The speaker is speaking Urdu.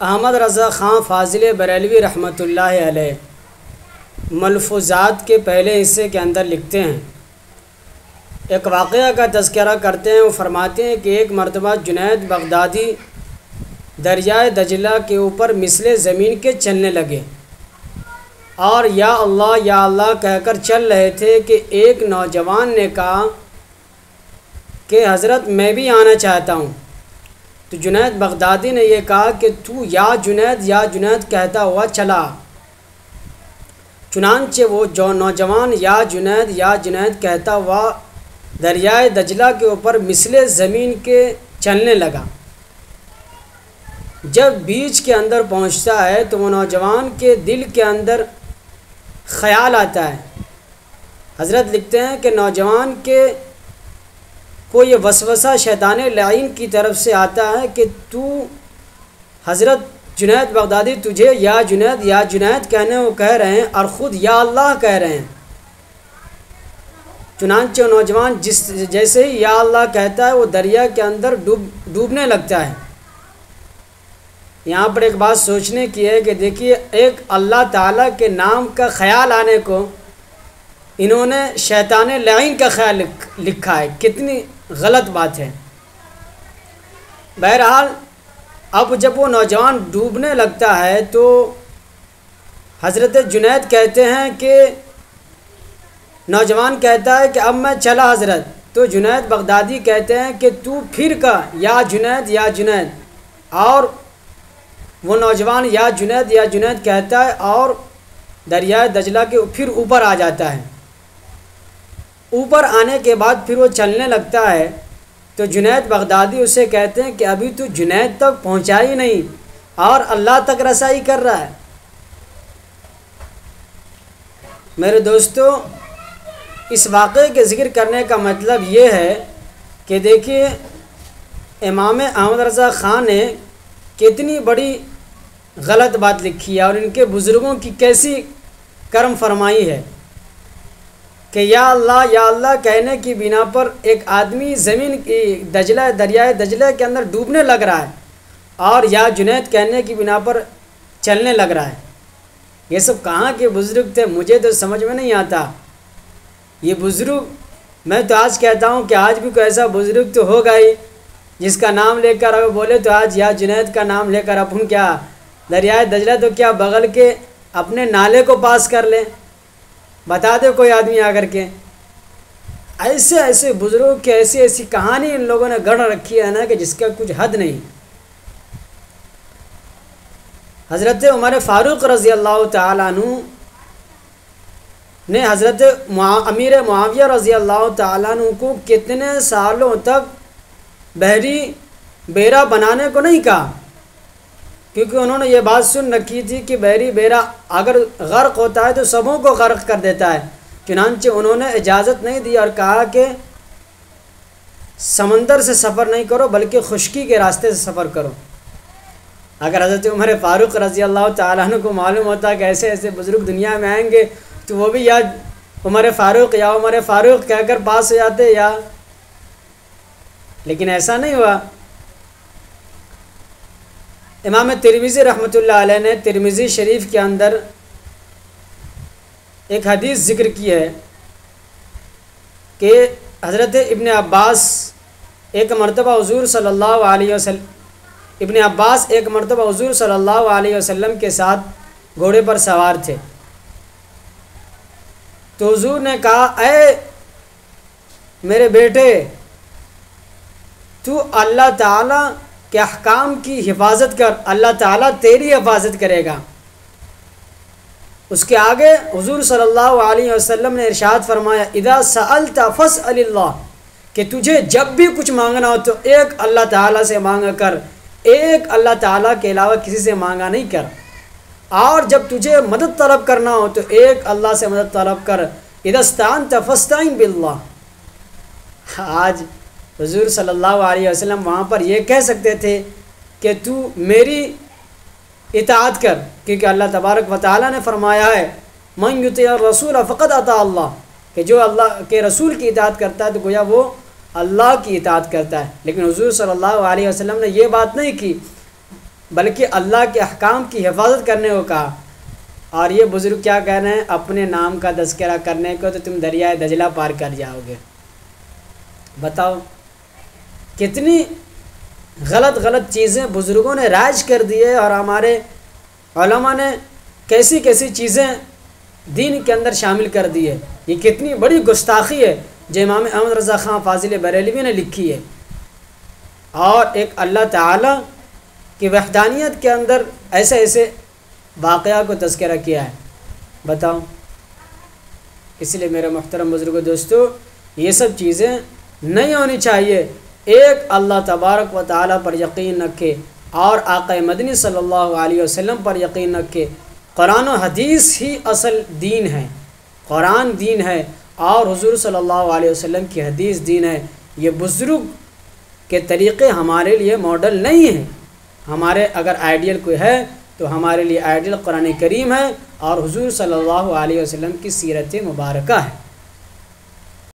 احمد رضا خان فاضل بریلوی رحمۃ اللہ علیہ ملفوظات کے پہلے حصے کے اندر لکھتے ہیں، ایک واقعہ کا تذکرہ کرتے ہیں۔ وہ فرماتے ہیں کہ ایک مرتبہ جنید بغدادی دریائے دجلہ کے اوپر مثل زمین کے چلنے لگے اور یا اللہ کہہ کر چل رہے تھے کہ ایک نوجوان نے کہا کہ حضرت میں بھی آنا چاہتا ہوں۔ تو جنید بغدادی نے یہ کہا کہ تو یا جنید کہتا ہوا چلا۔ چنانچہ وہ جو نوجوان یا جنید کہتا ہوا دریائے دجلہ کے اوپر مثل زمین کے چلنے لگا۔ جب بیچ کے اندر پہنچتا ہے تو وہ نوجوان کے دل کے اندر خیال آتا ہے۔ حضرت لکھتے ہیں کہ نوجوان کے کو یہ وسوسہ شیطان لعین کی طرف سے آتا ہے کہ تو حضرت جنید بغدادی تجھے یا جنید کہنے وہ کہہ رہے ہیں اور خود یا اللہ کہہ رہے ہیں۔ چنانچہ نوجوان جیسے ہی یا اللہ کہتا ہے وہ دریا کے اندر ڈوبنے لگتا ہے۔ یہاں پر ایک بات سوچنے کی ہے کہ دیکھیے، ایک اللہ تعالیٰ کے نام کا خیال آنے کو انہوں نے شیطان لعین کا خیال لکھا ہے، کتنی غلط بات ہے۔ بہرحال اب جب وہ نوجوان ڈوبنے لگتا ہے تو حضرت جنید کہتے ہیں کہ نوجوان کہتا ہے کہ اب میں چلا حضرت۔ تو جنید بغدادی کہتے ہیں کہ تو پھر کا یا جنید، اور وہ نوجوان یا جنید کہتا ہے اور دریائے دجلہ کے پھر اوپر آ جاتا ہے۔ اوپر آنے کے بعد پھر وہ چلنے لگتا ہے تو جنید بغدادی اسے کہتے ہیں کہ ابھی تو جنید تک پہنچا ہی نہیں اور اللہ تک رسائی کر رہا ہے۔ میرے دوستو، اس واقعے کے ذکر کرنے کا مطلب یہ ہے کہ دیکھیے امام احمد رضا خان نے کتنی بڑی غلط بات لکھی ہے اور ان کے بزرگوں کی کیسی کرم فرمائی ہے کہ یا اللہ کہنے کی بنا پر ایک آدمی زمین کی دریائے دجلہ کے اندر ڈوبنے لگ رہا ہے اور یا جنید کہنے کی بنا پر چلنے لگ رہا ہے۔ یہ سب کہاں کے بزرگ تھے، مجھے تو سمجھ میں نہیں آتا۔ یہ بزرگ، میں تو آج کہتا ہوں کہ آج بھی کوئی ایسا بزرگ تو ہوگا ہی جس کا نام لے کر اگر بولے تو آج یا جنید کا نام لے کر اپن کیا دریائے دجلہ تو کیا بغل کے اپنے نالے کو پاس کر لیں، بتا دے کوئی آدمی آ کر کے۔ ایسے بزرگوں کی ایسی کہانی ان لوگوں نے گڑھ رکھی ہے نا کہ جس کا کچھ حد نہیں۔ حضرت عمر فاروق رضی اللہ تعالیٰ عنہ نے حضرت امیر معاویہ رضی اللہ تعالیٰ عنہ کو کتنے سالوں تک بحری بیڑا بنانے کو نہیں کہا، کیونکہ انہوں نے یہ بات سن رکھی تھی کہ بحری بیڑا اگر غرق ہوتا ہے تو سبوں کو غرق کر دیتا ہے۔ چنانچہ انہوں نے اجازت نہیں دی اور کہا کہ سمندر سے سفر نہیں کرو بلکہ خشکی کے راستے سے سفر کرو۔ اگر حضرت عمر فاروق رضی اللہ تعالیٰ عنہ کو معلوم ہوتا کہ ایسے بزرگ دنیا میں آئیں گے تو وہ بھی یا عمر فاروق کہہ کر پاس ہو جاتے یا، لیکن ایسا نہیں ہوا۔ امام ترمذی رحمۃ اللہ علیہ نے ترمذی شریف کے اندر ایک حدیث ذکر کی ہے کہ حضرت ابن عباس ایک مرتبہ حضور صلی اللہ علیہ وسلم کے ساتھ گھوڑے پر سوار تھے۔ تو حضور نے کہا، اے میرے بیٹے، تو اللہ تعالیٰ کے احکام کی حفاظت کر، اللہ تعالیٰ تیری حفاظت کرے گا۔ اس کے آگے حضور صلی اللہ علیہ وسلم نے ارشاد فرمایا، اذا سألت فاسأل اللہ، کہ تجھے جب بھی کچھ مانگنا ہو تو ایک اللہ تعالیٰ سے مانگا کر، ایک اللہ تعالیٰ کے علاوہ کسی سے مانگا نہیں کر، اور جب تجھے مدد طلب کرنا ہو تو ایک اللہ سے مدد طلب کر، اذا استعنت فاستعن باللہ۔ آج حضور صلی اللہ علیہ وسلم وہاں پر یہ کہہ سکتے تھے کہ تو میری اطاعت کر، کیونکہ اللہ تبارک و تعالیٰ نے فرمایا ہے من یطیع الرسول فقد اطاع اللہ، کہ جو اللہ کے رسول کی اطاعت کرتا ہے تو گویا وہ اللہ کی اطاعت کرتا ہے۔ لیکن حضور صلی اللہ علیہ وسلم نے یہ بات نہیں کی، بلکہ اللہ کے احکام کی حفاظت کرنے کو کہا۔ اور یہ بزرگ کیا کہہ رہے ہیں؟ اپنے نام کا تذکرہ کرنے کو تو تم دریائے دجلہ پار کر جاؤ گے۔ بتاؤ کتنی غلط غلط چیزیں بزرگوں نے رائج کر دی ہے، اور ہمارے علماء نے کیسی کیسی چیزیں دین کے اندر شامل کر دی ہے۔ یہ کتنی بڑی گستاخی ہے جو امام احمد رضا خان فاضل بریلوی نے لکھی ہے، اور ایک اللہ تعالیٰ کی وحدانیت کے اندر ایسے ایسے واقعہ کو تذکرہ کیا ہے۔ بتاؤ، اس لیے میرے محترم بزرگوں دوستو، یہ سب چیزیں نہیں ہونی چاہیے۔ ایک اللہ تبارک و تعالیٰ پر یقین رکھے اور آقا مدنی صلی اللہ علیہ وسلم پر یقین رکھے۔ قرآن و حدیث ہی اصل دین ہے، قرآن دین ہے اور حضور صلی اللہ علیہ وسلم کی حدیث دین ہے۔ یہ بزرگ کے طریقے ہمارے لیے ماڈل نہیں ہیں۔ ہمارے اگر آئیڈیل کوئی ہے تو ہمارے لیے آئیڈیل قرآن کریم ہے اور حضور صلی اللہ علیہ وسلم کی سیرت مبارکہ ہے۔